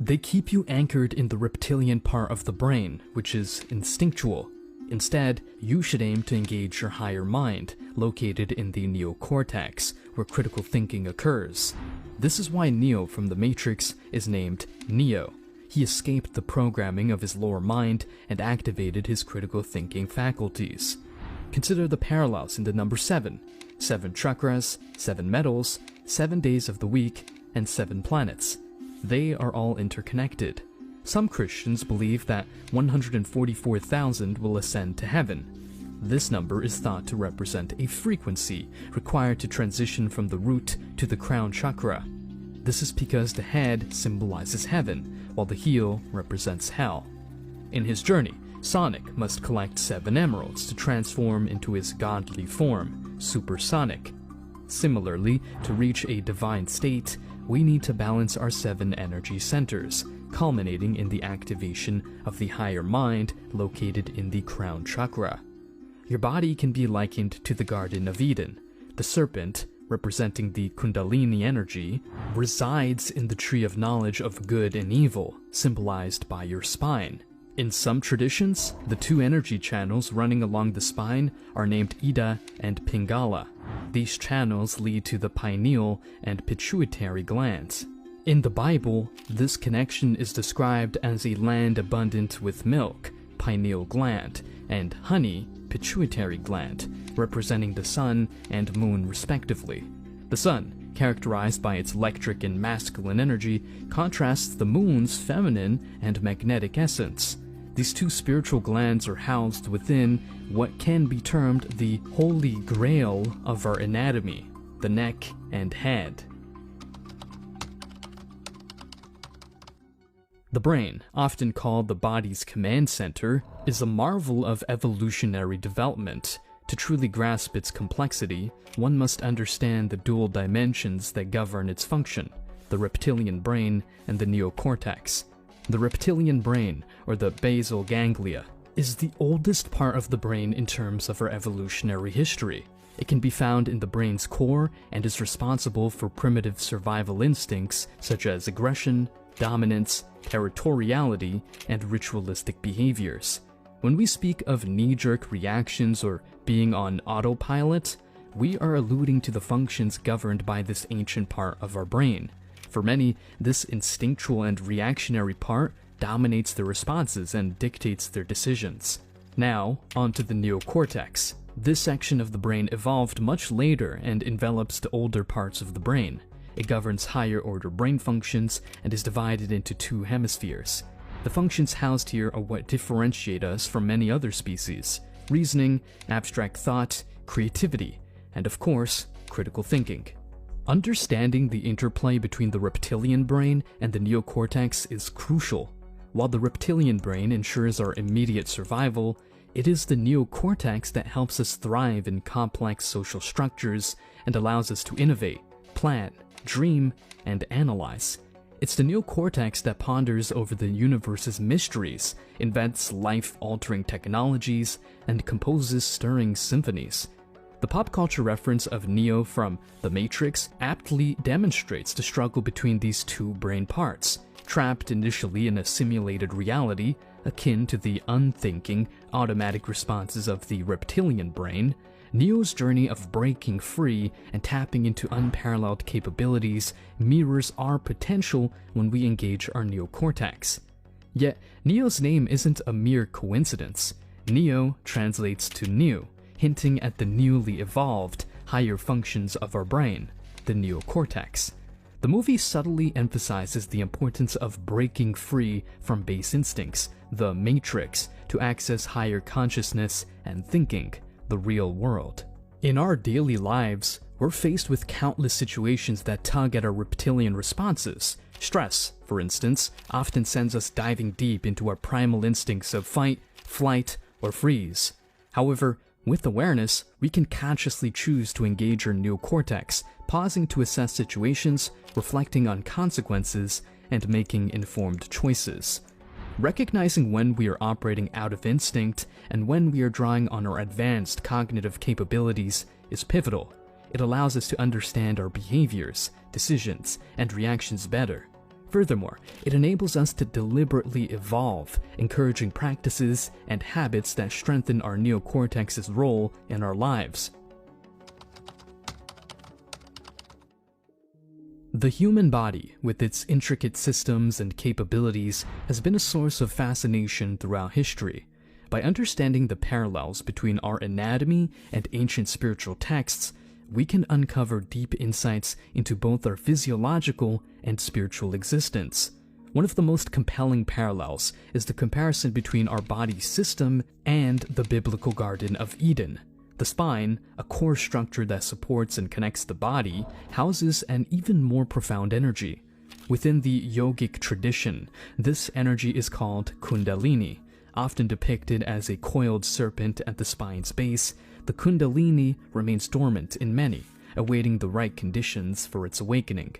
They keep you anchored in the reptilian part of the brain, which is instinctual. Instead, you should aim to engage your higher mind, located in the neocortex, where critical thinking occurs. This is why Neo from The Matrix is named Neo. He escaped the programming of his lower mind and activated his critical thinking faculties. Consider the parallels in the number 7. 7 chakras, 7 metals, 7 days of the week, and 7 planets. They are all interconnected. Some Christians believe that 144,000 will ascend to heaven. This number is thought to represent a frequency required to transition from the root to the crown chakra. This is because the head symbolizes heaven, while the heel represents hell. In his journey, Sonic must collect 7 emeralds to transform into his godly form, Supersonic. Similarly, to reach a divine state, we need to balance our 7 energy centers, culminating in the activation of the higher mind located in the crown chakra. Your body can be likened to the Garden of Eden. The serpent, representing the Kundalini energy, resides in the tree of knowledge of good and evil, symbolized by your spine. In some traditions, the 2 energy channels running along the spine are named Ida and Pingala. These channels lead to the pineal and pituitary glands. In the Bible, this connection is described as a land abundant with milk, pineal gland, and honey, pituitary gland, representing the sun and moon respectively. The sun, characterized by its electric and masculine energy, contrasts the moon's feminine and magnetic essence. These 2 spiritual glands are housed within what can be termed the holy grail of our anatomy, the neck and head. The brain, often called the body's command center, is a marvel of evolutionary development. To truly grasp its complexity, one must understand the dual dimensions that govern its function, the reptilian brain and the neocortex. The reptilian brain, or the basal ganglia, is the oldest part of the brain in terms of our evolutionary history. It can be found in the brain's core and is responsible for primitive survival instincts such as aggression, dominance, territoriality, and ritualistic behaviors. When we speak of knee-jerk reactions or being on autopilot, we are alluding to the functions governed by this ancient part of our brain. For many, this instinctual and reactionary part dominates their responses and dictates their decisions. Now, onto the neocortex. This section of the brain evolved much later and envelops the older parts of the brain. It governs higher-order brain functions and is divided into 2 hemispheres. The functions housed here are what differentiate us from many other species: reasoning, abstract thought, creativity, and of course, critical thinking. Understanding the interplay between the reptilian brain and the neocortex is crucial. While the reptilian brain ensures our immediate survival, it is the neocortex that helps us thrive in complex social structures and allows us to innovate, plan, dream, and analyze. It's the neocortex that ponders over the universe's mysteries, invents life-altering technologies, and composes stirring symphonies. The pop culture reference of Neo from The Matrix aptly demonstrates the struggle between these 2 brain parts. Trapped initially in a simulated reality, akin to the unthinking, automatic responses of the reptilian brain, Neo's journey of breaking free and tapping into unparalleled capabilities mirrors our potential when we engage our neocortex. Yet, Neo's name isn't a mere coincidence. Neo translates to new, hinting at the newly evolved, higher functions of our brain, the neocortex. The movie subtly emphasizes the importance of breaking free from base instincts, the matrix, to access higher consciousness and thinking, the real world. In our daily lives, we're faced with countless situations that tug at our reptilian responses. Stress, for instance, often sends us diving deep into our primal instincts of fight, flight, or freeze. However, with awareness, we can consciously choose to engage our neocortex, pausing to assess situations, reflecting on consequences, and making informed choices. Recognizing when we are operating out of instinct and when we are drawing on our advanced cognitive capabilities is pivotal. It allows us to understand our behaviors, decisions, and reactions better. Furthermore, it enables us to deliberately evolve, encouraging practices and habits that strengthen our neocortex's role in our lives. The human body, with its intricate systems and capabilities, has been a source of fascination throughout history. By understanding the parallels between our anatomy and ancient spiritual texts, we can uncover deep insights into both our physiological and spiritual existence. One of the most compelling parallels is the comparison between our body system and the biblical Garden of Eden. The spine, a core structure that supports and connects the body, houses an even more profound energy. Within the yogic tradition, this energy is called Kundalini. Often depicted as a coiled serpent at the spine's base, the Kundalini remains dormant in many, awaiting the right conditions for its awakening.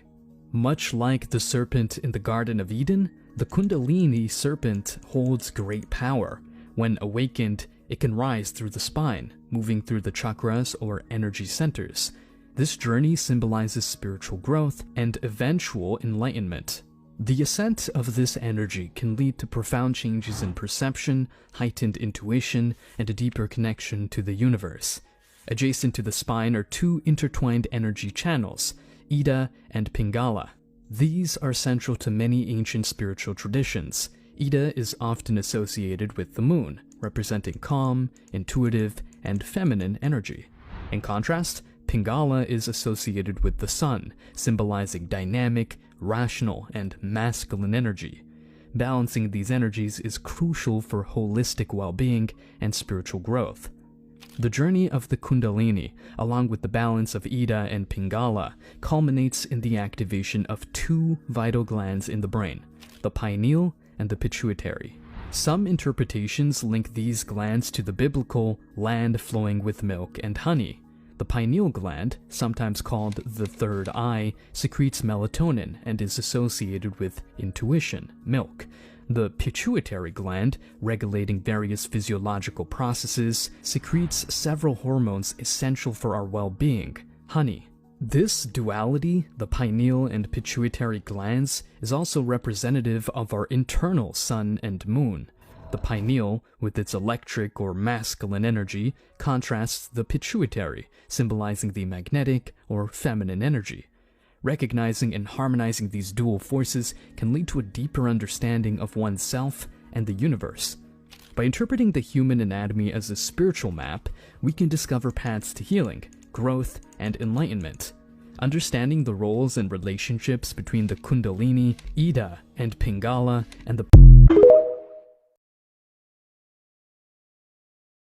Much like the serpent in the Garden of Eden, the Kundalini serpent holds great power. When awakened, it can rise through the spine, moving through the chakras or energy centers. This journey symbolizes spiritual growth and eventual enlightenment. The ascent of this energy can lead to profound changes in perception, heightened intuition, and a deeper connection to the universe. Adjacent to the spine are two intertwined energy channels, Ida and Pingala. These are central to many ancient spiritual traditions. Ida is often associated with the moon, representing calm, intuitive, and feminine energy. In contrast, Pingala is associated with the sun, symbolizing dynamic, rational, and masculine energy. Balancing these energies is crucial for holistic well-being and spiritual growth. The journey of the Kundalini, along with the balance of Ida and Pingala, culminates in the activation of two vital glands in the brain, the pineal and the pituitary. Some interpretations link these glands to the biblical land flowing with milk and honey. The pineal gland, sometimes called the third eye, secretes melatonin and is associated with intuition, milk. The pituitary gland, regulating various physiological processes, secretes several hormones essential for our well-being, honey. This duality, the pineal and pituitary glands, is also representative of our internal sun and moon. The pineal, with its electric or masculine energy, contrasts the pituitary, symbolizing the magnetic or feminine energy. Recognizing and harmonizing these dual forces can lead to a deeper understanding of oneself and the universe. By interpreting the human anatomy as a spiritual map, we can discover paths to healing, growth, and enlightenment. Understanding the roles and relationships between the Kundalini, Ida, and Pingala, and the